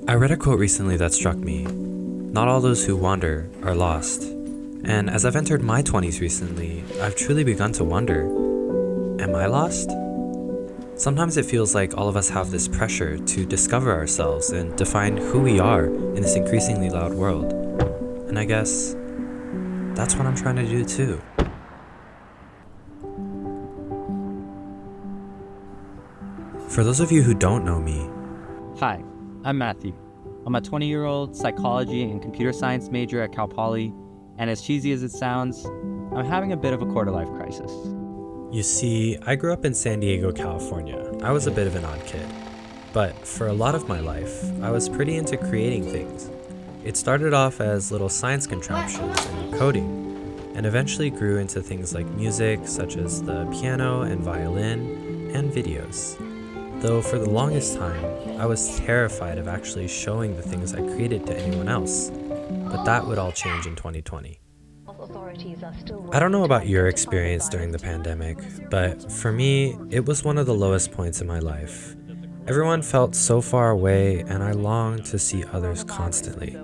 I read a quote recently that struck me. Not all those who wander are lost. And as I've entered my 20s recently, I've truly begun to wonder, am I lost? Sometimes it feels like all of us have this pressure to discover ourselves and define who we are in this increasingly loud world. And I guess that's what I'm trying to do too. For those of you who don't know me, Hi, I'm Matthew. I'm a 20-year-old psychology and computer science major at Cal Poly, and as cheesy as it sounds, I'm having a bit of a quarter-life crisis. you see, I grew up in San Diego, California. I was a bit of an odd kid. But for a lot of my life, I was pretty into creating things. It started off as little science contraptions and coding, and eventually grew into things like music, such as the piano and violin, and videos. Though for the longest time, I was terrified of actually showing the things I created to anyone else. But that would all change in 2020. I don't know about your experience during the pandemic, but for me, it was one of the lowest points in my life. Everyone felt so far away, and I longed to see others constantly.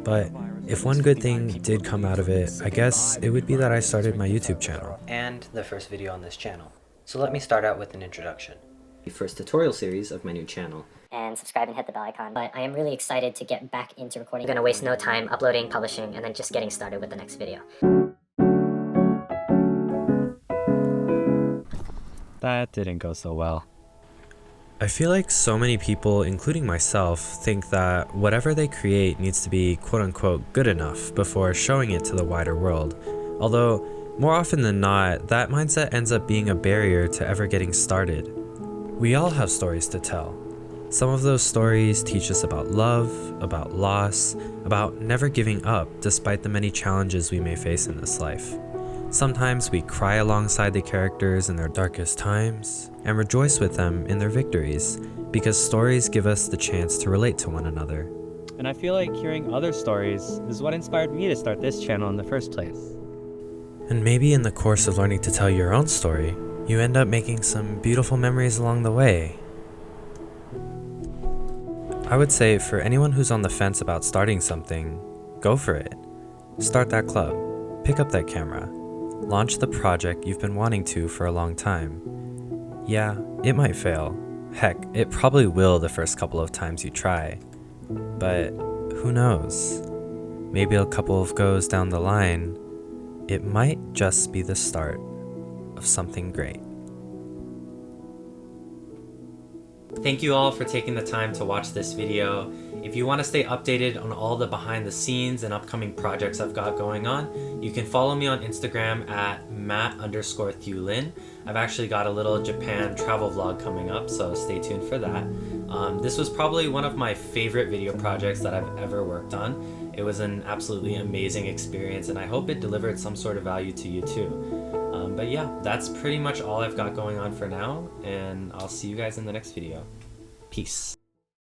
But if one good thing did come out of it, I guess it would be that I started my YouTube channel. And the first video on this channel. So let me start out with an introduction. The first tutorial series of my new channel. And subscribe and hit the bell icon. But I am really excited to get back into recording. I'm gonna waste no time uploading, publishing, and then just getting started with the next video. That didn't go so well. I feel like so many people, including myself, think that whatever they create needs to be quote-unquote good enough before showing it to the wider world. Although, more often than not, that mindset ends up being a barrier to ever getting started. We all have stories to tell. Some of those stories teach us about love, about loss, about never giving up despite the many challenges we may face in this life. Sometimes we cry alongside the characters in their darkest times and rejoice with them in their victories, because stories give us the chance to relate to one another. And I feel like hearing other stories is what inspired me to start this channel in the first place. And maybe in the course of learning to tell your own story, you end up making some beautiful memories along the way. I would say for anyone who's on the fence about starting something, go for it. Start that club, pick up that camera, launch the project you've been wanting to for a long time. Yeah, it might fail. Heck, it probably will the first couple of times you try. But who knows? Maybe a couple of goes down the line, it might just be the start of something great. Thank you all for taking the time to watch this video. If you want to stay updated on all the behind the scenes and upcoming projects I've got going on, you can follow me on Instagram at matt_thulin. I've actually got a little Japan travel vlog coming up, so stay tuned for that. This was probably one of my favorite video projects that I've ever worked on. It was an absolutely amazing experience, and I hope it delivered some sort of value to you too. But yeah, that's pretty much all I've got going on for now, and I'll see you guys in the next video. Peace.